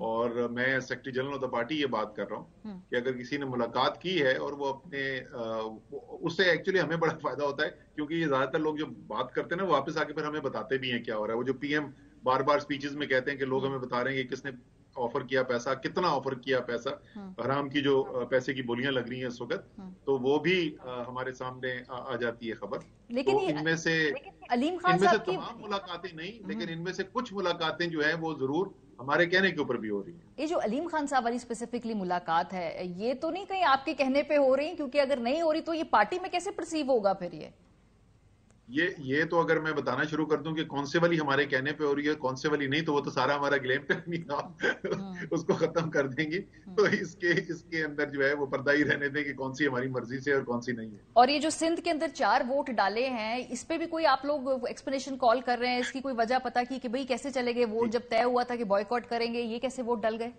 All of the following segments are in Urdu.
اور میں secretary general of the party یہ بات کر رہا ہوں کہ اگر کسی نے ملاقات کی ہے اور وہ اپنے اس سے ایکچولی ہمیں بڑا فائدہ ہوتا ہے، کیونکہ یہ زیادہ تر لوگ جو بات کرتے ہیں نا واپس آ کے پھر ہمیں بتاتے بھی ہیں کیا ہو رہا ہے. وہ جو پی ایم بار بار سپیچز میں کہتے ہیں کہ لوگ ہمیں بتا رہے ہیں کہ کس نے آفر کیا پیسہ، کتنا آفر کیا پیسہ، حرام کی جو پیسے کی بولیاں لگ رہی ہیں اس وقت، تو وہ بھی ہمارے سامنے آ جاتی ہے خبر. لیکن تو ان میں سے علیم خان صاحب کی تمام ملاقاتیں نہیں، لیکن ان میں سے کچھ ملاقاتیں جو ہیں وہ ضرور ہمارے کہنے کے اوپر بھی ہو رہی ہیں. یہ جو علیم خان صاحب والی اسپیسیفکلی ملاقات ہے، یہ تو نہیں کہیں آپ کے کہنے پہ ہو رہی، کیونکہ اگر نہیں ہو رہی تو یہ پارٹی میں کیسے پرسیو ہوگا پھر یہ تو اگر میں بتانا شروع کر دوں کہ کون سے والی ہمارے کہنے پہ ہو رہی ہے کون سے والی نہیں، تو وہ تو سارا ہمارا گلیم ٹائم اس کو ختم کر دیں گے. تو اس کے اندر جو ہے وہ پردہ ہی رہنے دیں کہ کون سی ہماری مرضی سے اور کون سی نہیں ہے. اور یہ جو سندھ کے اندر 4 ووٹ ڈالے ہیں، اس پہ بھی کوئی آپ لوگ ایکسپلینیشن کال کر رہے ہیں؟ اس کی کوئی وجہ پتا کی کہ بھئی کیسے چلے گئے ووٹ؟ جب طے ہوا تھا کہ بوائیکاٹ کریں گے، یہ کیسے ووٹ ڈل گئے؟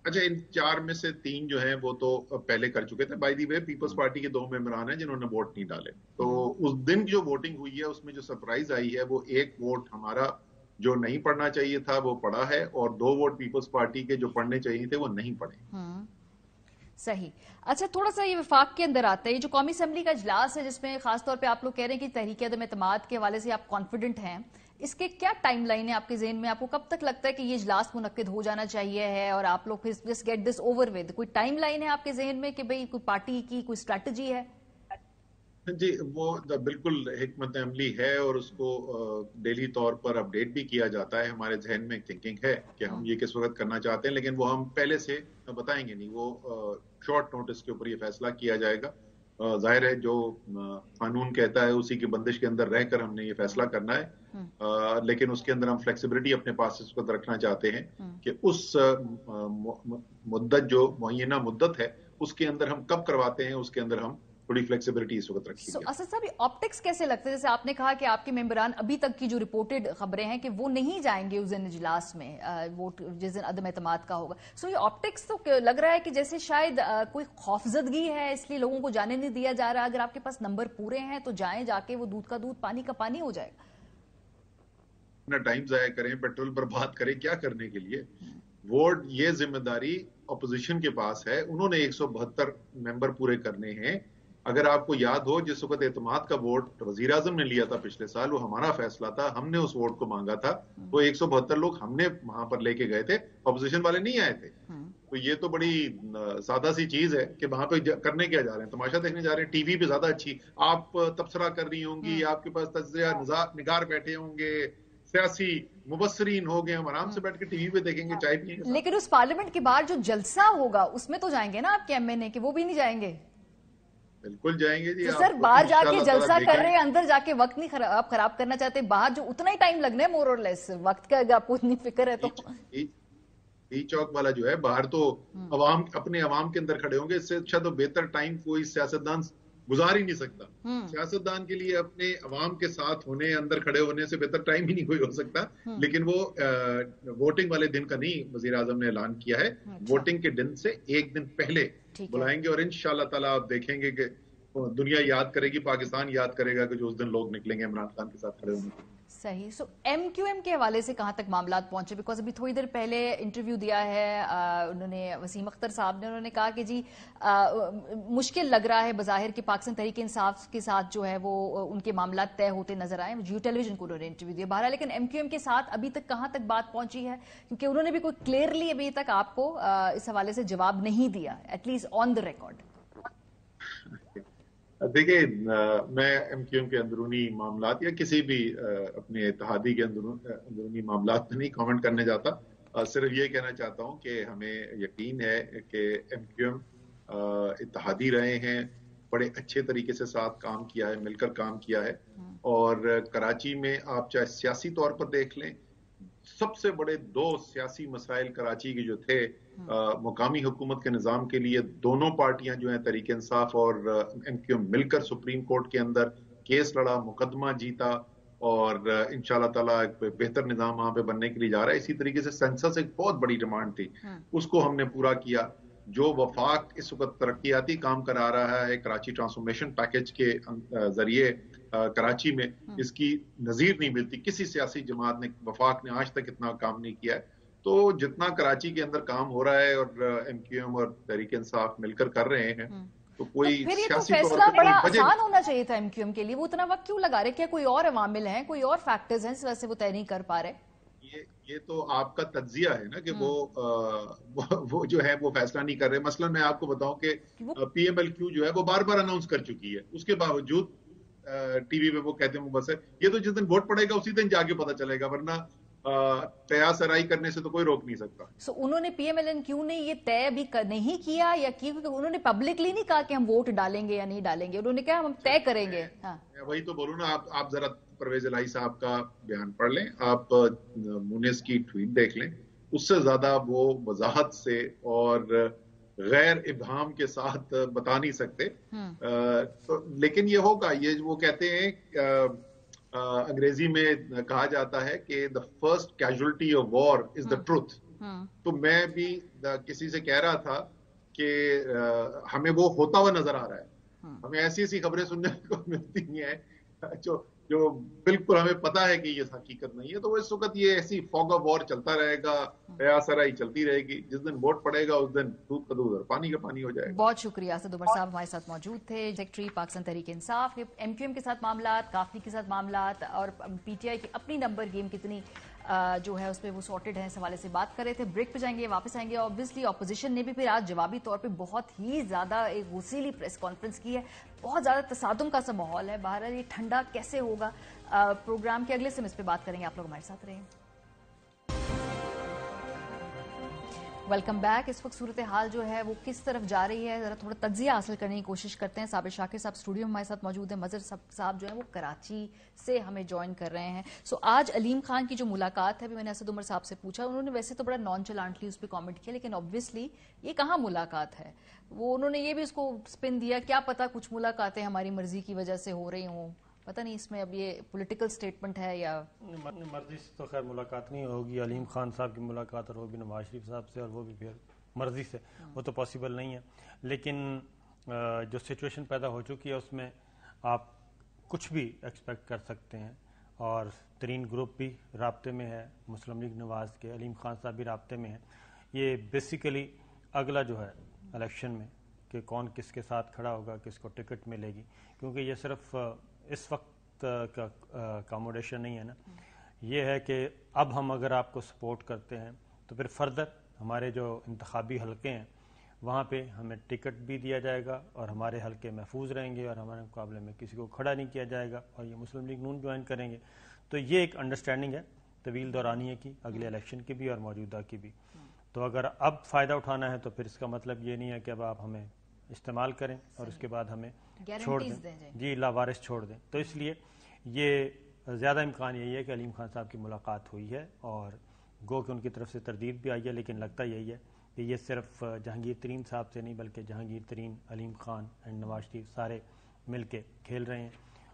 اچھا، ان 4 میں سے 3 جو ہیں وہ تو پہلے کر چکے تھے. By the way Peoples Party کے 2 ممبران ہیں جنہوں نے ووٹ نہیں ڈالے. تو اس دن جو ووٹنگ ہوئی ہے اس میں جو سرپرائز آئی ہے وہ 1 ووٹ ہمارا جو نہیں پڑھنا چاہیے تھا وہ پڑھا ہے، اور 2 ووٹ پیپلز پارٹی کے جو پڑھنے چاہیے تھے وہ نہیں پڑھے. صحیح. اچھا، تھوڑا سا یہ وفاق کے اندر آتا ہے، یہ جو قومی اسمبلی کا اجلاس ہے جس میں خاص طور پہ آپ لوگ کہہ رہے ہیں کہ تحریک عدم اعتماد کے حوالے سے آپ کانفیڈنٹ ہیں، اس کے کیا ٹائم لائن ہے آپ کے ذہن میں؟ آپ کو کب تک لگتا ہے کہ یہ اجلاس منعقد ہو جانا چاہیے ہے اور آپ لوگ پھر just get this over with? کوئی ٹائم لائن ہے آپ کے ذہن میں کہ بھئی کوئی پارٹی کی کوئی اسٹریٹجی ہے؟ جی، وہ بالکل حکمت عملی ہے اور اس کو ڈیلی طور پر اپڈیٹ بھی کیا جاتا ہے. ہمارے ذہن میں ایک تھنکنگ ہے کہ ہم یہ کس وقت کرنا چاہتے ہیں، لیکن وہ ہم پہلے سے بتائیں گے نہیں. وہ شارٹ نوٹس کے اوپر یہ فیصلہ کیا جائے گا. ظاہر ہے جو قانون کہتا ہے اسی کی بندش کے اندر رہ کر ہم نے یہ فیصلہ کرنا ہے، لیکن اس کے اندر ہم فلیکسیبلٹی اپنے پاس اس وقت رکھنا چاہتے ہیں کہ اس مدت جو معینہ مدت ہے اس کے اندر ہم کب کرواتے ہیں، اس کے اندر ہم تھوڑی فلیکسیبلٹی اس وقت رکھی گئی. اسد صاحب، یہ آپٹکس کیسے لگتے ہیں؟ جیسے آپ نے کہا کہ آپ کے ممبران ابھی تک کی جو رپورٹڈ خبریں ہیں کہ وہ نہیں جائیں گے اس دن اجلاس میں، ووٹ جس دن عدم اعتماد کا ہوگا. سو یہ آپٹکس تو لگ رہا ہے کہ جیسے شاید کوئی خوفزدگی ہے، اس لیے لوگوں کو جانے نہیں دیا جا رہا. اگر آپ کے پاس نمبر پورے ہیں تو جائیں، جا کے وہ دودھ کا دودھ پانی کا پانی ہو جائے گا. اپنا ٹائم ضائع کریں، پیٹرول پر بات کریں، کیا کرنے کے لیے؟ ووٹ یہ ذمہ داری اپوزیشن کے پاس ہے. انہوں نے 172 ممبر پورے کرنے ہیں. اگر آپ کو یاد ہو جس وقت اعتماد کا ووٹ وزیر اعظم نے لیا تھا پچھلے سال، وہ ہمارا فیصلہ تھا، ہم نے اس ووٹ کو مانگا تھا. تو 172 لوگ ہم نے وہاں پر لے کے گئے تھے، اپوزیشن والے نہیں آئے تھے. تو یہ تو بڑی سادہ سی چیز ہے کہ وہاں پہ کرنے کیا جا رہے ہیں، تماشا دیکھنے جا رہے ہیں. ٹی وی پہ زیادہ اچھی آپ تبصرہ کر رہی ہوں گی، آپ کے پاس تجزیہ نگار بیٹھے ہوں گے، سیاسی مبصرین ہو گئے، ہم آرام سے بیٹھ کے ٹی وی پہ دیکھیں گے، چائے پیئیں گے. لیکن اس پارلیمنٹ کے بعد جو جلسہ ہوگا اس میں تو جائیں گے نا آپ کے ایم این اے، کہ وہ بھی نہیں جائیں گے؟ بالکل جائیں گے جی. سر، باہر جا کے جلسہ کر رہے ہیں، اندر جا کے وقت نہیں آپ خراب کرنا چاہتے؟ باہر جو اتنا ہی ٹائم لگنا ہے مور اور لیس وقت کا، اگر آپ کو اتنی فکر ہے تو. ای چوک والا جو ہے باہر تو عوام اپنے عوام کے اندر کھڑے ہوں گے. اس سے اچھا تو بہتر ٹائم کوئی سیاستدان گزار ہی نہیں سکتا. سیاستدان کے لیے اپنے عوام کے ساتھ ہونے، اندر کھڑے ہونے سے بہتر ٹائم ہی نہیں کوئی ہو سکتا. لیکن وہ ووٹنگ والے دن کا نہیں وزیر اعظم نے اعلان کیا ہے، ووٹنگ کے دن سے 1 دن پہلے بلائیں گے. اور انشاءاللہ تعالیٰ آپ دیکھیں گے کہ دنیا یاد کرے گی، پاکستان یاد کرے گا کہ جو اس دن لوگ نکلیں گے عمران خان کے ساتھ کھڑے ہونے کے. صحیح. سو ایم کیو ایم کے حوالے سے کہاں تک معاملات پہنچے؟ بیکاز ابھی تھوڑی دیر پہلے انٹرویو دیا ہے انہوں نے، وسیم اختر صاحب نے، انہوں نے کہا کہ جی مشکل لگ رہا ہے بظاہر کہ پاکستان تحریک انصاف کے ساتھ جو ہے وہ ان کے معاملات طے ہوتے نظر آئے. جیو ٹیلی ویژن کو انہوں نے انٹرویو دیا. بہرحال لیکن ایم کیو ایم کے ساتھ ابھی تک کہاں تک بات پہنچی ہے؟ کیونکہ انہوں نے بھی کوئی کلیئرلی ابھی تک آپ کو اس حوالے سے جواب نہیں دیا، at least on the record. دیکھیں، میں ایم کیو ایم کے اندرونی معاملات یا کسی بھی اپنے اتحادی کے اندرونی معاملات میں نہیں کامنٹ کرنے جاتا. صرف یہ کہنا چاہتا ہوں کہ ہمیں یقین ہے کہ ایم کیو ایم اتحادی رہے ہیں، بڑے اچھے طریقے سے ساتھ کام کیا ہے، مل کر کام کیا ہے. اور کراچی میں آپ چاہے سیاسی طور پر دیکھ لیں، سب سے بڑے 2 سیاسی مسائل کراچی کے جو تھے مقامی حکومت کے نظام کے لیے، دونوں پارٹیاں جو ہیں تحریک انصاف اور ایم کیو ایم مل کر سپریم کورٹ کے اندر کیس لڑا، مقدمہ جیتا، اور انشاءاللہ تعالیٰ ایک بہتر نظام وہاں پہ بننے کے لیے جا رہا ہے. اسی طریقے سے سینسس ایک بہت بڑی ڈیمانڈ تھی، اس کو ہم نے پورا کیا. جو وفاق اس وقت ترقیاتی کام کرا رہا ہے کراچی ٹرانسفارمیشن پیکج کے ذریعے کراچی میں، اس کی نظیر نہیں ملتی. کسی سیاسی جماعت نے، وفاق نے آج تک اتنا کام نہیں کیا ہے. تو جتنا کراچی کے اندر کام ہو رہا ہے اور MQM اور تحریک انصاف مل کر کر رہے ہیں تو کوئی پھر یہ تو سیاسی طور فیصلہ پہ بڑا وجہ آسان ہونا چاہیے تھا MQM کے لیے. وہ اتنا وقت کیوں لگا رہے؟ کیا کوئی اور عوامل ہیں, کوئی اور فیکٹرز ہیں اس وجہ سے وہ طے نہیں کر پا رہے؟ یہ تو آپ کا تجزیہ ہے نا کہ وہ جو ہے وہ فیصلہ نہیں کر رہے. مثلا میں آپ کو بتاؤں کہ PMLQ جو ہے وہ بار بار اناؤنس کر چکی ہے, اس کے باوجود ٹی وی پہ وہ کہتے ہیں وہ بس ہے. یہ تو جس دن ووٹ پڑے گا اسی دن جا کے پتا چلے گا, ورنہ تیا سرائی کرنے سے تو کوئی روک نہیں سکتا. سو انہوں نے PMLNQ نے یہ طے بھی نہیں کیا یا کیونکہ انہوں نے پبلکلی نہیں کہا کہ ہم ووٹ ڈالیں گے یا نہیں ڈالیں گے, انہوں نے کہا ہم طے کریں گے. میں وہی تو بولوں نا, آپ ذرا پرویز الہی صاحب کا بیان پڑھ لیں, آپ مونس کی ٹویٹ دیکھ لیں, اس سے زیادہ وہ وضاحت سے اور غیر ابہام کے ساتھ بتا نہیں سکتے. لیکن یہ ہوگا, یہ وہ کہتے ہیں انگریزی میں کہا جاتا ہے کہ the first casualty of war is the truth. تو میں بھی کسی سے کہہ رہا تھا کہ ہمیں وہ ہوتا ہوا نظر آ رہا ہے, ہمیں ایسی ایسی خبریں سننے کو ملتی ہیں جو بالکل ہمیں پتا ہے کہ یہ حقیقت نہیں ہے. تو اس وقت یہ ایسی فوگ آف وار چلتا رہے گا, تیا سرائی چلتی رہے گی. جس دن ووٹ پڑے گا اس دن دودھ کا دودھ اور پانی کا پانی ہو جائے گا. بہت شکریہ. اسد عمر صاحب ہمارے ساتھ موجود تھے, سیکرٹری پاکستان تحریک انصاف. MQM کے ساتھ معاملات, کافی کے ساتھ معاملات اور PTI کی اپنی نمبر گیم کتنی جو ہے اس پہ وہ سارٹڈ ہے اس حوالے سے بات کر رہے تھے. بریک پہ جائیں گے, واپس آئیں گے. obviously اپوزیشن نے بھی پھر آج جوابی طور پہ بہت ہی زیادہ ایک وسیلی پریس کانفرنس کی ہے. بہت زیادہ تصادم کا سا ماحول ہے. بہرحال یہ ٹھنڈا کیسے ہوگا پروگرام کے اگلے سے اس پہ بات کریں گے. آپ لوگ ہمارے ساتھ رہیں. Welcome back. اس وقت صورتحال جو ہے وہ کس طرف جا رہی ہے, ذرا تھوڑا تجزیہ حاصل کرنے کی کوشش کرتے ہیں. صابر شاکر صاحب اسٹوڈیو میں ہمارے ساتھ موجود ہیں. مظہر صاحب جو ہیں وہ کراچی سے ہمیں جوائن کر رہے ہیں. آج علیم خان کی جو ملاقات ہے, میں نے اسد عمر صاحب سے پوچھا, انہوں نے ویسے تو بڑا نان چلانٹلی اس پہ کامنٹ کیا, لیکن obviously یہ کہاں ملاقات ہے. وہ انہوں نے یہ بھی اس کو سپن دیا, کیا پتا کچھ ملاقاتیں ہماری مرضی کی وجہ سے ہو رہی ہوں, پتہ نہیں اس میں اب یہ پولیٹیکل سٹیٹمنٹ ہے یا مرضی سے. تو خیر ملاقات نہیں ہوگی علیم خان صاحب کی ملاقات, اور وہ بھی نواز شریف صاحب سے, اور وہ بھی پھر مرضی سے, وہ تو پاسبل نہیں ہے. لیکن جو سچویشن پیدا ہو چکی ہے اس میں آپ کچھ بھی ایکسپیکٹ کر سکتے ہیں, اور ترین گروپ بھی رابطے میں ہے, مسلم لیگ نواز کے علیم خان صاحب بھی رابطے میں ہیں. یہ بیسیکلی اگلا جو ہے الیکشن میں کہ کون کس کے ساتھ کھڑا ہوگا, کس کو ٹکٹ ملے گی, کیونکہ یہ صرف اس وقت کا اکاموڈیشن نہیں ہے نا, یہ ہے کہ اب ہم اگر آپ کو سپورٹ کرتے ہیں تو پھر فردر ہمارے جو انتخابی حلقے ہیں وہاں پہ ہمیں ٹکٹ بھی دیا جائے گا, اور ہمارے حلقے محفوظ رہیں گے, اور ہمارے مقابلے میں کسی کو کھڑا نہیں کیا جائے گا, اور یہ مسلم لیگ نون جوائن کریں گے. تو یہ ایک انڈرسٹینڈنگ ہے طویل دورانیے کی, اگلے الیکشن کی بھی اور موجودہ کی بھی. تو اگر اب فائدہ اٹھانا ہے تو پھر اس کا مطلب یہ نہیں ہے کہ اب آپ ہمیں استعمال کریں اور اس کے بعد ہمیں چھوڑ دیں, جی لاوارث چھوڑ دیں. تو اس لیے یہ زیادہ امکان یہی ہے کہ علیم خان صاحب کی ملاقات ہوئی ہے, اور گو کہ ان کی طرف سے تردید بھی آئی ہے, لیکن لگتا یہی ہے کہ یہ صرف جہانگیر ترین صاحب سے نہیں بلکہ جہانگیر ترین, علیم خان اینڈ نواز شریف سارے مل کے کھیل رہے ہیں.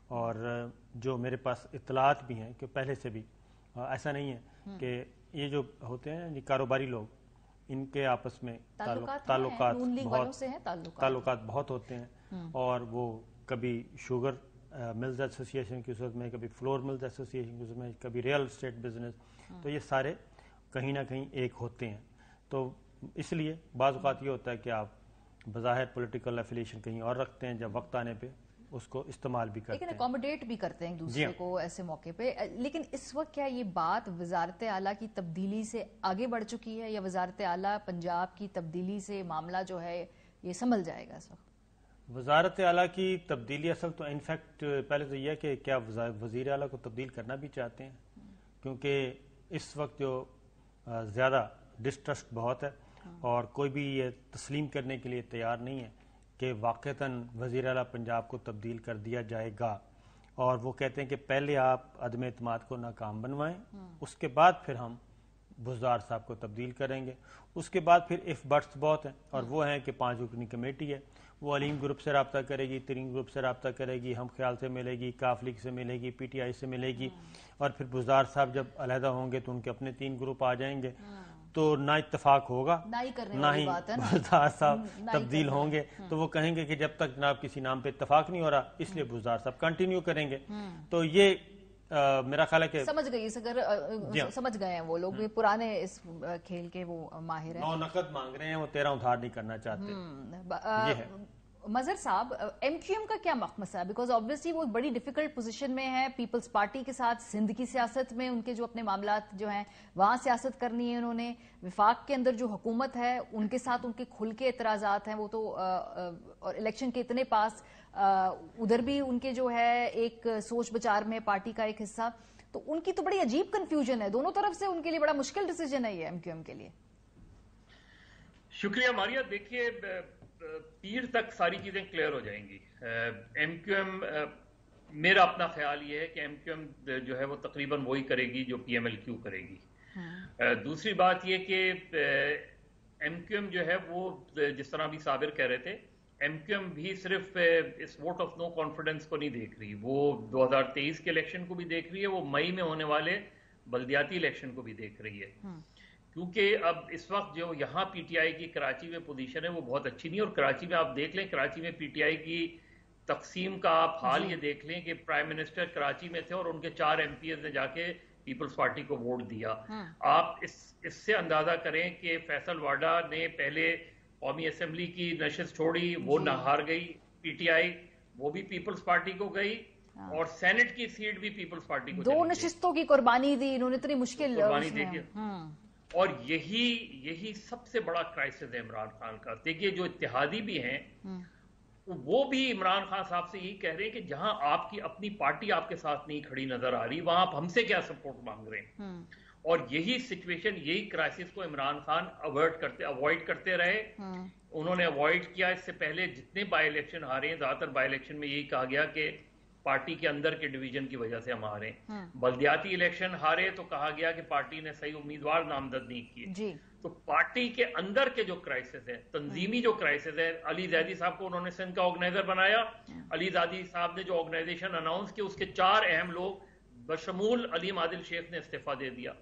اور جو میرے پاس اطلاعات بھی ہیں کہ پہلے سے بھی ایسا نہیں ہے کہ یہ جو ہوتے ہیں کاروباری لوگ, ان کے آپس میں تعلقات بہت ہوتے ہیں, اور وہ کبھی شوگر ملز ایسوسیشن کی صورت میں, کبھی فلور ملز ایسوسیشن کی صورت میں, کبھی ریئل اسٹیٹ بزنس, تو یہ سارے کہیں نہ کہیں ایک ہوتے ہیں. تو اس لیے بعض اوقات یہ ہوتا ہے کہ آپ بظاہر پولیٹیکل ایفیلیشن کہیں اور رکھتے ہیں, جب وقت آنے پہ اس کو استعمال بھی کرتے ہیں, لیکن اکوموڈیٹ بھی کرتے ہیں ایک دوسرے کو ایسے موقع پہ. لیکن اس وقت کیا یہ بات وزارت اعلیٰ کی تبدیلی سے آگے بڑھ چکی ہے, یا وزارت اعلیٰ پنجاب کی تبدیلی سے معاملہ جو ہے یہ سنبھل جائے گا اس وقت؟ وزارت اعلیٰ کی تبدیلی اصل تو انفیکٹ پہلے تو یہ ہے کہ کیا وزیر اعلیٰ کو تبدیل کرنا بھی چاہتے ہیں, کیونکہ اس وقت جو زیادہ ڈسٹرسٹ بہت ہے, اور کوئی بھی یہ تسلیم کرنے کے لیے تیار نہیں ہے کہ واقعتاً وزیر اعلیٰ پنجاب کو تبدیل کر دیا جائے گا. اور وہ کہتے ہیں کہ پہلے آپ عدم اعتماد کو ناکام بنوائیں, اس کے بعد پھر ہم بزدار صاحب کو تبدیل کریں گے. اس کے بعد پھر اف بٹس بہت ہیں, اور وہ ہیں کہ 5 رکنی کمیٹی ہے, وہ علیم گروپ سے رابطہ کرے گی, ترین گروپ سے رابطہ کرے گی, ہم خیال سے ملے گی, کاف لیگ سے ملے گی, PTI سے ملے گی, اور پھر بزدار صاحب جب علیحدہ ہوں گے تو ان کے اپنے 3 گروپ آ جائیں گے. تو نہ اتفاق ہوگا, نہ ہی بزدار صاحب تبدیل ہوں گے. تو وہ کہیں گے کہ جب تک جناب کسی نام پہ اتفاق نہیں ہو رہا, اس لیے بزدار صاحب کنٹینیو کریں گے. تو یہ میرا خیال ہے کہ سمجھ گئی سمجھ گئے ہیں وہ لوگ بھی پرانے اس کھیل کے وہ ماہر ہیں. 9 نقد مانگ رہے ہیں، وہ 13 ادھار نہیں کرنا چاہتے. یہ ہے مظہر صاحب، ایم کیو ایم کا کیا مخمصہ ہے؟ بیکاز آبویسلی وہ بڑی ڈیفیکلٹ پوزیشن میں ہے پیپلز پارٹی کے ساتھ. سندھ کی سیاست میں ان کے جو اپنے معاملات جو ہیں وہاں سیاست کرنی ہے انہوں نے. وفاق کے اندر جو حکومت ہے ان کے ساتھ ان کے کھل کے اعتراضات ہیں وہ تو، اور الیکشن کے اتنے پاس ادھر بھی ان کے جو ہے ایک سوچ بچار میں پارٹی کا ایک حصہ. تو ان کی تو بڑی عجیب کنفیوژن ہے دونوں طرف سے. ان کے لیے بڑا مشکل ڈیسیجن ہے یہ ایم کیو ایم کے لیے. شکریہ ماریا. دیکھیے پیر تک ساری چیزیں کلیئر ہو جائیں گی. ایم کیو ایم، میرا اپنا خیال یہ ہے کہ ایم کیو ایم جو ہے وہ تقریباً وہی کرے گی جو پی ایم ایل کیو کرے گی. دوسری بات یہ کہ ایم کیو ایم جو ہے وہ جس طرح بھی صابر کہہ رہے تھے، ایم کیو ایم بھی صرف اس ووٹ آف نو کانفیڈنس کو نہیں دیکھ رہی، وہ 2023 کے الیکشن کو بھی دیکھ رہی ہے، وہ مئی میں ہونے والے بلدیاتی الیکشن کو بھی دیکھ رہی ہے. کیونکہ اب اس وقت جو یہاں پی ٹی آئی کی کراچی میں پوزیشن ہے وہ بہت اچھی نہیں. اور کراچی میں آپ دیکھ لیں، کراچی میں پی ٹی آئی کی تقسیم کا آپ حال یہ دیکھ لیں کہ پرائم منسٹر کراچی میں تھے اور ان کے 4 ایم پی ایز نے جا کے پیپلز پارٹی کو ووٹ دیا. آپ اس سے اندازہ کریں کہ فیصل واڈا نے پہلے قومی اسمبلی کی نشست چھوڑی، وہ نہ ہار گئی پی ٹی آئی، وہ بھی پیپلز پارٹی کو گئی، اور سینٹ کی سیٹ بھی پیپلز پارٹی کو 2 نشستوں کی قربانی دی انہوں نے، اتنی مشکل قربانی دے کے. اور یہی سب سے بڑا کرائسس ہے عمران خان کا. دیکھیے جو اتحادی بھی ہیں وہ بھی عمران خان صاحب سے یہی کہہ رہے ہیں کہ جہاں آپ کی اپنی پارٹی آپ کے ساتھ نہیں کھڑی نظر آ رہی، وہاں آپ ہم سے کیا سپورٹ مانگ رہے ہیں. اور یہی سچویشن، یہی کرائسس کو عمران خان اوائڈ کرتے رہے. انہوں نے اوائڈ کیا. اس سے پہلے جتنے بائی الیکشن ہارے ہیں، زیادہ تر بائی الیکشن میں یہی کہا گیا کہ پارٹی کے اندر کے ڈویژن کی وجہ سے ہم ہارے. بلدیاتی الیکشن ہارے تو کہا گیا کہ پارٹی نے صحیح امیدوار نامزد نہیں کیے. تو پارٹی کے اندر کے جو کرائسس ہے، تنظیمی جو کرائسس ہے، علی زیدی صاحب کو انہوں نے سندھ کا آرگنائزر بنایا. علی زیدی صاحب نے جو آرگنائزیشن اناؤنس کی، اس کے 4 اہم لوگ بشمول علیم عادل شیخ نے استعفیٰ دے دیا.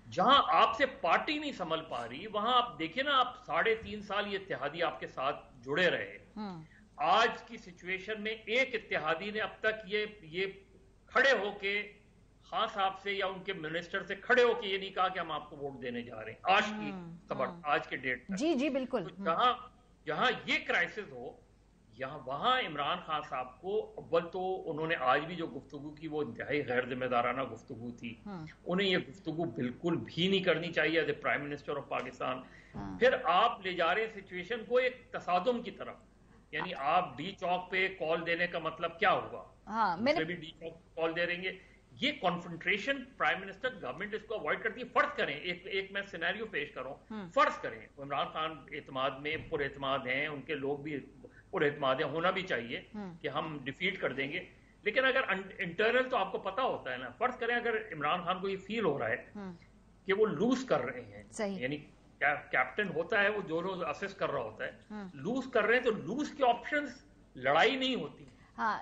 جہاں آپ سے پارٹی نہیں سنبھل پا رہی، وہاں آپ دیکھیں نا، آپ 3.5 سال یہ اتحادی آپ کے ساتھ جڑے رہے. آج کی سچویشن میں ایک اتحادی نے اب تک یہ کھڑے ہو کے خان صاحب سے یا ان کے منسٹر سے کھڑے ہو کے یہ نہیں کہا کہ ہم آپ کو ووٹ دینے جا رہے ہیں آج کی خبر، آج کے ڈیٹ تک. جی بالکل. جہاں یہ کرائسس ہو، وہاں عمران خان صاحب کو اول تو انہوں نے آج بھی جو گفتگو کی وہ انتہائی غیر ذمہ دارانہ گفتگو تھی. انہیں یہ گفتگو بالکل بھی نہیں کرنی چاہیے as a prime minister of Pakistan. پھر آپ لے جا رہے سچویشن کو ایک تصادم کی طرف. یعنی آپ ڈی چوک پہ کال دینے کا مطلب کیا ہوگا؟ دوسرے بھی ڈی چوک کال دے رہیں گے. یہ کانفرنٹریشن پرائم منسٹر گورنمنٹ اس کو اوائڈ کرتی ہے. فرض کریں، ایک میں سینیریو پیش کروں، فرض کریں عمران خان اعتماد میں پر اعتماد ہیں، ان کے لوگ بھی پر اعتماد ہیں، ہونا بھی چاہیے کہ ہم ڈیفیٹ کر دیں گے. لیکن اگر انٹرنل تو آپ کو پتا ہوتا ہے نا. فرض کریں اگر عمران خان کو یہ فیل ہو رہا ہے کہ وہ لوز کر رہے ہیں، یعنی کیپٹن ہوتا ہے وہ جو روز اسیس کر رہا ہوتا ہے، لوز کر رہے ہیں، تو لوز کے آپشنز لڑائی نہیں ہوتی. ہاں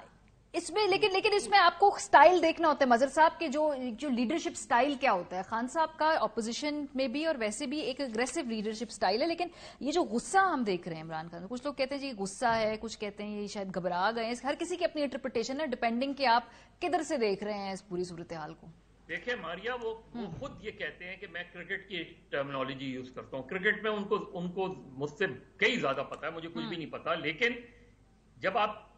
اس میں لیکن اس میں آپ کو سٹائل دیکھنا ہوتا ہے مظہر صاحب کے، جو لیڈرشپ سٹائل کیا ہوتا ہے. خان صاحب کا اپوزیشن میں بھی اور ویسے بھی ایک اگریسو لیڈرشپ سٹائل ہے. لیکن یہ جو غصہ ہم دیکھ رہے ہیں عمران خان، کچھ لوگ کہتے ہیں جی غصہ ہے، کچھ کہتے ہیں یہ شاید گھبرا گئے ہیں. ہر کسی کی اپنی انٹرپریٹیشن ہے، ڈیپینڈنگ کہ آپ کدھر سے دیکھ رہے ہیں اس پوری صورتحال کو. دیکھیں ماریا، وہ خود یہ کہتے ہیں کہ میں کرکٹ کی ٹرمنالوجی یوز کرتا ہوں. کرکٹ میں ان کو مجھ سے کئی زیادہ پتا ہے، مجھے کچھ بھی نہیں پتا. لیکن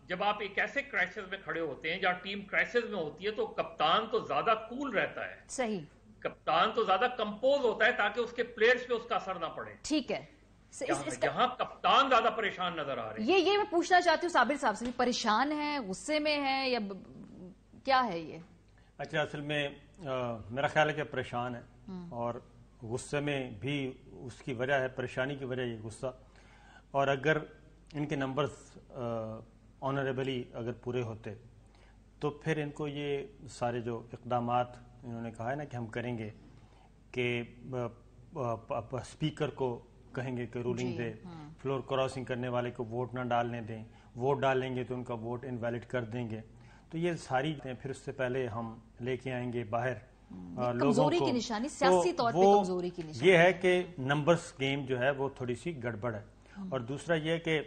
جب آپ ایک ایسے کرائسس میں کھڑے ہوتے ہیں جہاں ٹیم کرائسس میں ہوتی ہے، تو کپتان تو زیادہ کول رہتا ہے. صحیح. کپتان تو زیادہ کمپوز ہوتا ہے تاکہ اس کے پلیئرز پہ اس کا اثر نہ پڑے. ٹھیک ہے. جہاں کپتان زیادہ پریشان نظر آ رہے ہیں. یہ میں پوچھنا چاہتی ہوں صابر صاحب سے، پریشان ہے، غصے میں ہے، یا کیا ہے یہ؟ اچھا، اصل میں میرا خیال ہے کہ پریشان ہے، اور غصے میں بھی اس کی وجہ ہے، پریشانی کی وجہ یہ غصہ. اور اگر ان کے نمبرز آنریبلی اگر پورے ہوتے تو پھر ان کو یہ سارے جو اقدامات انہوں نے کہا ہے نا کہ ہم کریں گے، کہ اسپیکر کو کہیں گے کہ رولنگ دے، فلور کراسنگ کرنے والے کو ووٹ نہ ڈالنے دیں، ووٹ ڈالیں گے تو ان کا ووٹ انویلڈ کر دیں گے. تو یہ ساری پھر اس سے پہلے ہم لے کے آئیں گے باہر لوگوں کو. سیاسی طور پہ کمزوری کی نشانی یہ ہے کہ نمبرز گیم جو ہے وہ تھوڑی سی گڑبڑ ہے. اور دوسرا یہ کہ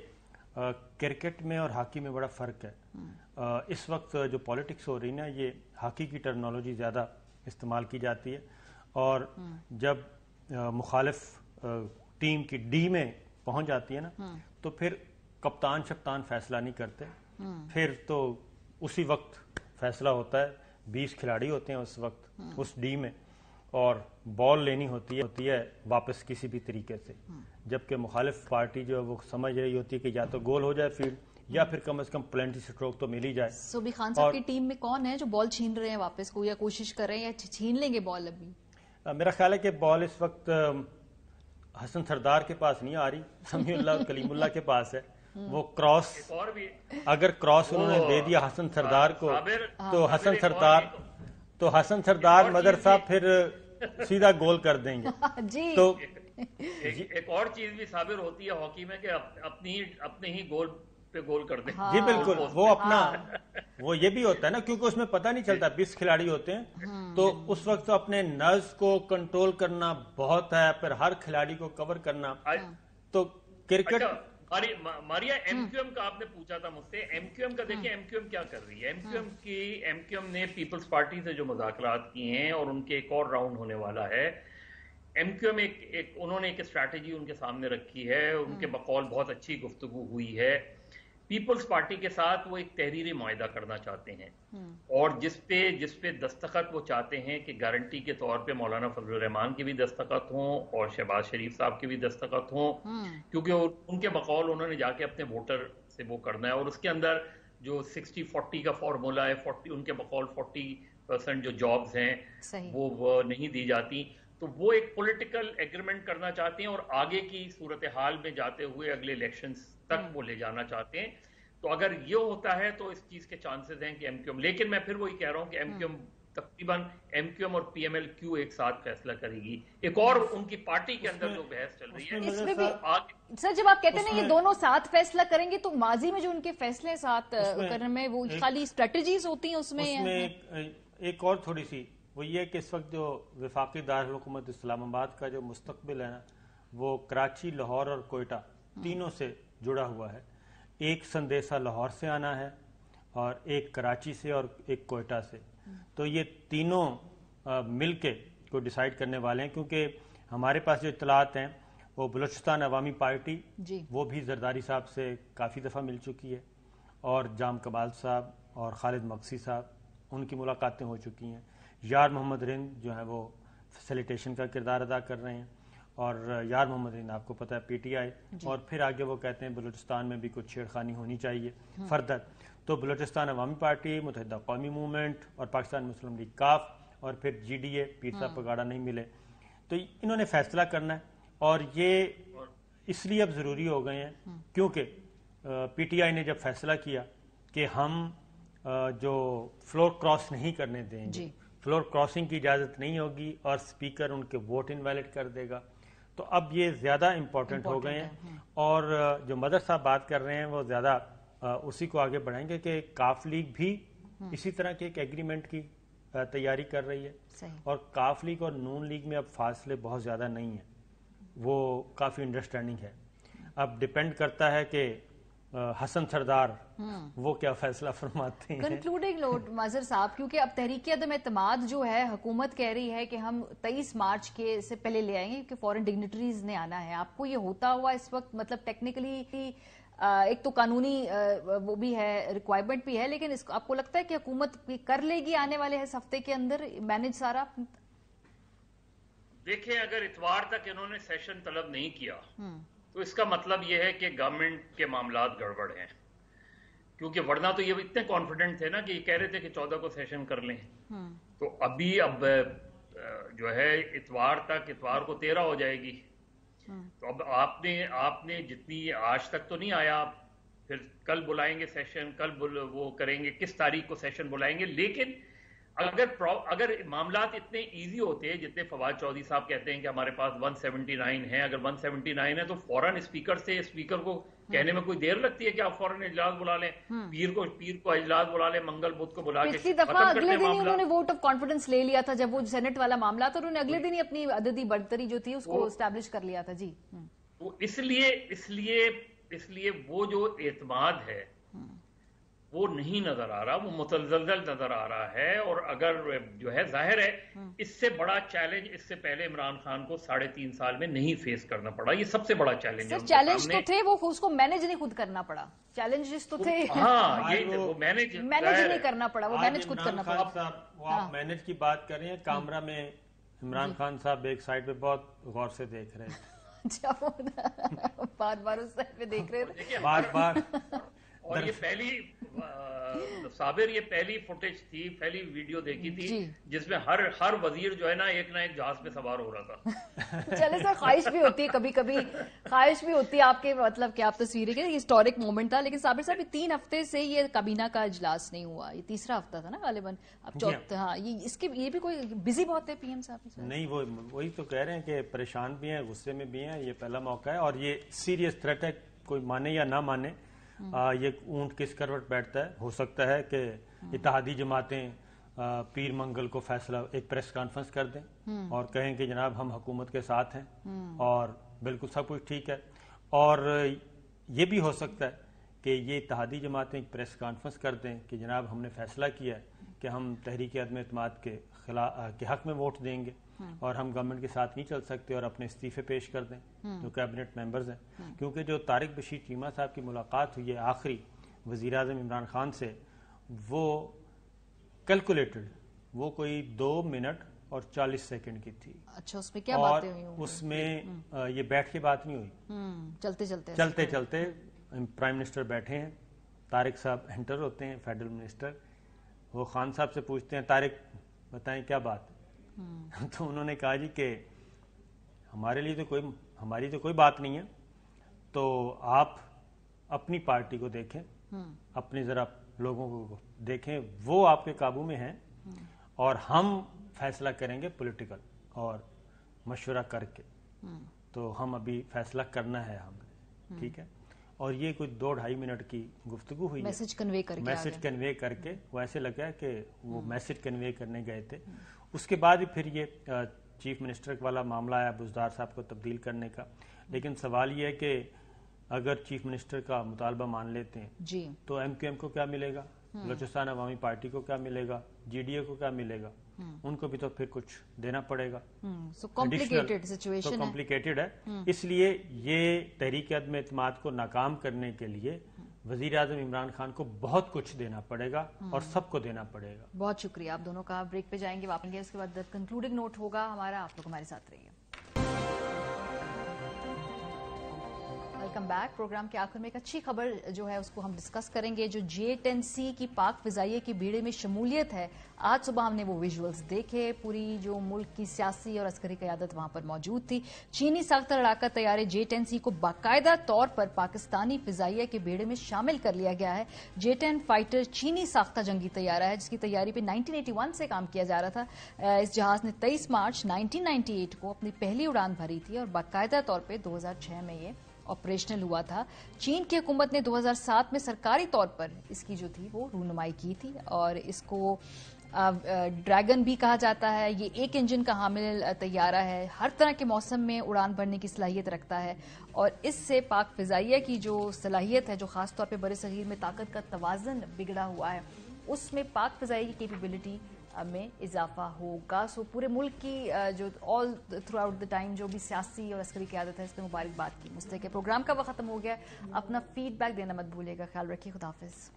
کرکٹ میں اور ہاکی میں بڑا فرق ہے. اس وقت جو پالیٹکس ہو رہی نا یہ ہاکی کی ٹرمنالوجی زیادہ استعمال کی جاتی ہے اور جب مخالف ٹیم کی ڈی میں پہنچ جاتی ہے نا تو پھر کپتان شپتان فیصلہ نہیں کرتے, پھر تو اسی وقت فیصلہ ہوتا ہے. 20 کھلاڑی ہوتے ہیں اس وقت اس ڈی میں اور بال لینی ہوتی ہے واپس کسی بھی طریقے سے, جبکہ مخالف پارٹی جو ہے وہ سمجھ رہی ہوتی ہے کہ یا تو گول ہو جائے فیلڈ یا پھر کم از کم پلنٹی اسٹروک تو مل ہی جائے. صوبی خان صاحب کی ٹیم میں کون ہے جو بال چھین رہے ہیں واپس کو, یا کوشش کر رہے ہیں یا چھین لیں گے بال ابھی؟ میرا خیال ہے کہ بال اس وقت حسن سردار کے پاس نہیں آ رہی, سمیع اللہ کلیم اللہ کے پاس ہے. وہ کراس اگر کراس انہوں نے دے دیا حسن سردار کو تو حسن سردار مدر صاحب پھر سیدھا گول کر دیں گے. جی تو ایک اور چیز بھی صابر ہوتی ہے ہاکی میں کہ اپنے ہی گول پہ گول کر دیں. جی بالکل, وہ اپنا وہ یہ بھی ہوتا ہے نا کیونکہ اس میں پتہ نہیں چلتا, 20 کھلاڑی ہوتے ہیں تو اس وقت اپنے نبض کو کنٹرول کرنا بہت ہے, پھر ہر کھلاڑی کو کور کرنا. تو کرکٹ ماریا ایم کیو ایم کا آپ نے پوچھا تھا مجھ سے, ایم کیو ایم کا دیکھیں ایم کیو ایم کیا کر رہی ہے. ایم کیو ایم نے پیپلز پارٹی سے جو مذاکرات کیے ہیں اور ان کے ایک اور راؤنڈ ہونے والا ہے. ایم کیو ایم انہوں نے ایک اسٹریٹجی ان کے سامنے رکھی ہے, ان کے بقول بہت اچھی گفتگو ہوئی ہے. پیپلز پارٹی کے ساتھ وہ ایک تحریری معاہدہ کرنا چاہتے ہیں اور جس پہ دستخط وہ چاہتے ہیں کہ گارنٹی کے طور پہ مولانا فضل الرحمان کی بھی دستخط ہوں اور شہباز شریف صاحب کی بھی دستخط ہوں, کیونکہ ان کے بقول انہوں نے جا کے اپنے ووٹر سے وہ کرنا ہے. اور اس کے اندر جو 60-40 کا فارمولا ہے, 40 ان کے بقول 40% جو جابز ہیں وہ نہیں دی جاتی, تو وہ ایک پولیٹیکل ایگریمنٹ کرنا چاہتے ہیں اور آگے کی صورتحال میں جاتے ہوئے اگلے الیکشنز تک وہ لے جانا چاہتے ہیں. تو اگر یہ ہوتا ہے تو اس چیز کے چانسز ہیں کہ ایم کیو ایم, لیکن میں پھر وہی کہہ رہا ہوں کہ ایم کیو ایم تقریباً ایم کیو ایم اور پی ایم ایل کیو ایک ساتھ فیصلہ کرے گی. ایک اور ان کی پارٹی کے اندر جو بحث چل رہی ہے اس میں بھی سر جب آپ کہتے ہیں یہ دونوں ساتھ فیصلہ کریں گے تو ماضی میں جو ان کے فیصلے ساتھ کرنے میں وہ خالی اسٹریٹجیز ہوتی ہیں اس میں ایک اور تھوڑی سی وہ یہ کہ اس وقت جو وفاقی دارالحکومت اسلام آباد کا جو مستقبل ہے نا وہ کراچی, لاہور اور کوئٹہ تینوں سے جڑا ہوا ہے. ایک سندیسہ لاہور سے آنا ہے اور ایک کراچی سے اور ایک کوئٹہ سے, تو یہ تینوں مل کے کو ڈیسائیڈ کرنے والے ہیں. کیونکہ ہمارے پاس جو اطلاعات ہیں وہ بلوچستان عوامی پارٹی وہ بھی زرداری صاحب سے کافی دفعہ مل چکی ہے اور جام کمال صاحب اور خالد مقصی صاحب ان کی ملاقاتیں ہو چکی ہیں. یار محمد رند جو ہیں وہ فیسیلیٹیشن کا کردار ادا کر رہے ہیں اور یار محمد رند آپ کو پتہ ہے پی ٹی آئی, اور پھر آگے وہ کہتے ہیں بلوچستان میں بھی کچھ چھیڑخانی ہونی چاہیے فردر. تو بلوچستان عوامی پارٹی, متحدہ قومی موومنٹ اور پاکستان مسلم لیگ کاف اور پھر جی ڈی اے, پیر صاحب پگاڑا نہیں ملے, تو انہوں نے فیصلہ کرنا ہے. اور یہ اس لیے اب ضروری ہو گئے ہیں کیونکہ پی ٹی آئی نے جب فیصلہ کیا کہ ہم جو فلور کراس نہیں کرنے دیں گے, فلور کراسنگ کی اجازت نہیں ہوگی اور اسپیکر ان کے ووٹ انویلڈ کر دے گا, تو اب یہ زیادہ امپورٹنٹ ہو گئے ہیں. اور جو مدر صاحب بات کر رہے ہیں وہ زیادہ اسی کو آگے بڑھائیں گے کہ کاف لیگ بھی اسی طرح کے ایک ایگریمنٹ کی تیاری کر رہی ہے اور کاف لیگ اور نون لیگ میں اب فاصلے بہت زیادہ نہیں ہیں, وہ کافی انڈرسٹینڈنگ ہے. اب ڈیپینڈ کرتا ہے کہ حسن سردار وہ کیا فیصلہ فرماتے ہیں. کنکلوڈنگ نوٹ مظہر صاحب, کیونکہ اب تحریک عدم اعتماد جو ہے حکومت کہہ رہی ہے کہ ہم 23 مارچ کے سے پہلے لے آئیں گے کیونکہ فورن ڈگنیٹریز نے آنا ہے. آپ کو یہ ہوتا ہوا اس وقت مطلب ٹیکنیکلی ایک تو قانونی وہ بھی ہے, ریکوائرمنٹ بھی ہے, لیکن آپ کو لگتا ہے کہ حکومت کر لے گی آنے والے ہفتے کے اندر مینج سارا؟ دیکھیں اگر اتوار تک انہوں نے سیشن طلب نہیں کیا تو اس کا مطلب یہ ہے کہ گورنمنٹ کے معاملات گڑبڑ ہیں, کیونکہ ورنہ تو یہ اتنے کانفیڈنٹ تھے نا کہ یہ کہہ رہے تھے کہ 14 کو سیشن کر لیں, تو اب جو ہے اتوار کو 13 ہو جائے گی. تو اب آپ نے جتنی آج تک تو نہیں آیا, پھر کل بلائیں گے سیشن, کل وہ کریں گے کس تاریخ کو سیشن بلائیں گے. لیکن اگر معاملات اتنے ایزی ہوتے جتنے فواد چودھری صاحب کہتے ہیں کہ ہمارے پاس 179 ہیں, اگر 179 ہے تو فوراً اسپیکر کو کہنے میں کوئی دیر لگتی ہے کہ آپ فوراً اجلاس بلا لیں, پیر کو اجلاس بلا لیں, منگل بدھ کو بلا کے. پچھلی دفعہ اگلے دن ہی انہوں نے ووٹ آف کانفیڈنس لے لیا تھا جب وہ سینٹ والا معاملہ تھا, انہوں نے اگلے دن ہی اپنی عددی برتری جو تھی اس کو اسٹیبلش کر لیا تھا. جی اس لیے اس لیے وہ جو اعتماد ہے وہ نہیں نظر آ رہا، وہ متزلزل نظر آ رہا ہے. اور اگر جو ہے ظاہر ہے اس سے بڑا چیلنج اس سے پہلے عمران خان کو 3.5 سال میں نہیں فیس کرنا پڑا. یہ سب سے بڑا چیلنج ہے. چیلنج تو تھے، وہ اس کو مینج نہیں خود کرنا پڑا. چیلنجز تو تھے، ہاں یہ وہ مینج نہیں کرنا پڑا، وہ مینج خود کرنا پڑا. وہ آپ مینج کی بات کر رہے ہیں، کیمرہ میں عمران خان صاحب ایک سائڈ پہ بہت غور سے دیکھ رہے ہیں، بار بار اس سائڈ پہ دیکھ رہے تھے بار بار. اور یہ پہلی صابر یہ پہلی فوٹیج تھی، پہلی ویڈیو دیکھی تھی جس میں ہر وزیر جو ہے نا ایک جہاز پہ سوار ہو رہا تھا. چلے سر، خواہش بھی ہوتی ہے کبھی کبھی، خواہش بھی ہوتی ہے آپ کے مطلب کہ آپ تصویریں کہ ہسٹورک مومنٹ تھا. لیکن صابر صاحب 3 ہفتے سے یہ کابینہ کا اجلاس نہیں ہوا، یہ تیسرا ہفتہ تھا نا غالباً. اب ہاں اس کے یہ بھی کوئی بزی بہت ہے پی ایم صاحب. نہیں وہی تو کہہ رہے ہیں کہ پریشان بھی ہیں، غصے میں بھی ہیں. یہ پہلا موقع ہے اور یہ سیریس تھریٹ ہے، کوئی مانے یا نہ مانے. یہ اونٹ کس کروٹ بیٹھتا ہے. ہو سکتا ہے کہ اتحادی جماعتیں پیر منگل کو فیصلہ ایک پریس کانفرنس کر دیں اور کہیں کہ جناب ہم حکومت کے ساتھ ہیں اور بالکل سب کچھ ٹھیک ہے. اور یہ بھی ہو سکتا ہے کہ یہ اتحادی جماعتیں ایک پریس کانفرنس کر دیں کہ جناب ہم نے فیصلہ کیا ہے کہ ہم تحریک عدم اعتماد کے حق میں ووٹ دیں گے اور ہم گورنمنٹ کے ساتھ نہیں چل سکتے اور اپنے استعفے پیش کر دیں جو کیبنٹ ممبرز ہیں. کیونکہ جو طارق بشیر چیمہ صاحب کی ملاقات ہوئی ہے آخری وزیر اعظم عمران خان سے، وہ کیلکولیٹڈ، وہ کوئی 2 منٹ اور 40 سیکنڈ کی تھی. اچھا، اس میں کیا باتیں ہوئی؟ اس میں یہ بیٹھ کے بات نہیں ہوئی، چلتے چلتے پرائم منسٹر بیٹھے ہیں، طارق صاحب انٹر ہوتے ہیں فیڈرل منسٹر، وہ خان صاحب سے پوچھتے ہیں طارق بتائیں کیا بات. تو انہوں نے کہا جی کہ ہماری تو کوئی بات نہیں ہے، تو آپ اپنی پارٹی کو دیکھیں، اپنے ذرا لوگوں کو دیکھیں، وہ آپ کے قابو میں ہیں اور ہم فیصلہ کریں گے پولیٹیکل اور مشورہ کر کے. تو ہم ابھی فیصلہ کرنا ہے ہم نے، ٹھیک ہے. اور یہ کوئی 2-2.5 منٹ کی گفتگو ہوئی، میسج کنوے کر کے وہ ایسے لگا کہ وہ میسج کنوے کرنے گئے تھے. اس کے بعد پھر یہ چیف منسٹر والا معاملہ آیا بزدار صاحب کو تبدیل کرنے کا. لیکن سوال یہ ہے کہ اگر چیف منسٹر کا مطالبہ مان لیتے ہیں تو ایم کیو ایم کو کیا ملے گا، بلوچستان عوامی پارٹی کو کیا ملے گا، جی ڈی اے کو کیا ملے گا، ان کو بھی تو پھر کچھ دینا پڑے گا. سو کمپلیکیٹڈ ہے. اس لیے یہ تحریک عدم اعتماد کو ناکام کرنے کے لیے وزیر اعظم عمران خان کو بہت کچھ دینا پڑے گا اور سب کو دینا پڑے گا. بہت شکریہ آپ دونوں کا. بریک پہ جائیں گے، واپس اس کے بعد کنکلوڈنگ نوٹ ہوگا ہمارا. آپ لوگ ہمارے ساتھ رہیے. Welcome back. پروگرام کے آخر میں ایک اچھی خبر جو ہے اس کو ہم ڈسکس کریں گے. جو J-10C کی پاک فضائیہ کی بیڑے میں شمولیت ہے، آج صبح ہم نے وہ ویژولز دیکھے. پوری جو ملک کی سیاسی اور عسکری قیادت وہاں پر موجود تھی. چینی ساختہ لڑاکا طیارے J-10C کو باقاعدہ طور پر پاکستانی فضائیہ کے بیڑے میں شامل کر لیا گیا ہے. J-10 فائٹر چینی ساختہ جنگی طیارہ ہے جس کی تیاری پہ 1981 سے کام کیا جا رہا تھا. اس جہاز نے 23 مارچ 1998 کو اپنی پہلی اڑان بھری تھی اور باقاعدہ طور پہ 2006 میں یہ آپریشنل ہوا تھا. چین کی حکومت نے 2007 میں سرکاری طور پر اس کی جو تھی وہ رونمائی کی تھی اور اس کو ڈریگن بھی کہا جاتا ہے. یہ ایک انجن کا حامل طیارہ ہے، ہر طرح کے موسم میں اڑان بھرنے کی صلاحیت رکھتا ہے اور اس سے پاک فضائیہ کی جو صلاحیت ہے، جو خاص طور پہ برِ صغیر میں طاقت کا توازن بگڑا ہوا ہے، اس میں پاک فضائیہ کی کیپیبلٹی میں اضافہ ہوگا. سو پورے ملک کی جو all through out the time جو بھی سیاسی اور عسکری قیادت ہے اس پہ مبارکباد کی مستحق ہے. پروگرام کا وقت ختم ہو گیا. اپنا فیڈ بیک دینا مت بھولے گا. خیال رکھیے. خدا حافظ.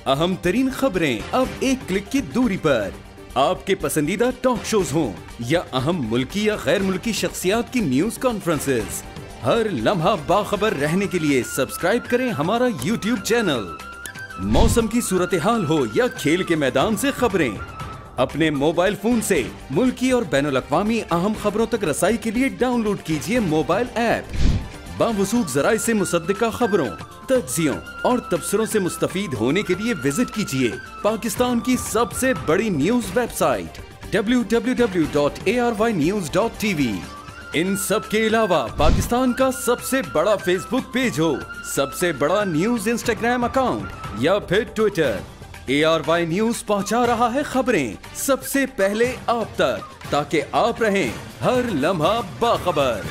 اہم ترین خبریں اب ایک کلک کی دوری پر. آپ کے پسندیدہ ٹاک شوز ہوں یا اہم ملکی یا غیر ملکی شخصیات کی نیوز کانفرنسز، ہر لمحہ باخبر رہنے کے لیے سبسکرائب کریں ہمارا یوٹیوب چینل. موسم کی صورتحال ہو یا کھیل کے میدان سے خبریں، اپنے موبائل فون سے ملکی اور بین الاقوامی اہم خبروں تک رسائی کے لیے ڈاؤن لوڈ کیجیے موبائل ایپ. باوثوق ذرائع سے مصدقہ خبروں، تجزیوں اور تبصروں سے مستفید ہونے کے لیے وزٹ کیجیے پاکستان کی سب سے بڑی نیوز ویب سائٹ www.arYnews.tv. ان سب کے علاوہ پاکستان کا سب سے بڑا فیس بک پیج ہو، سب سے بڑا نیوز انسٹاگرام اکاؤنٹ یا پھر ٹویٹر، ARY نیوز پہنچا رہا ہے خبریں سب سے پہلے آپ تک تاکہ آپ رہیں ہر لمحہ باخبر.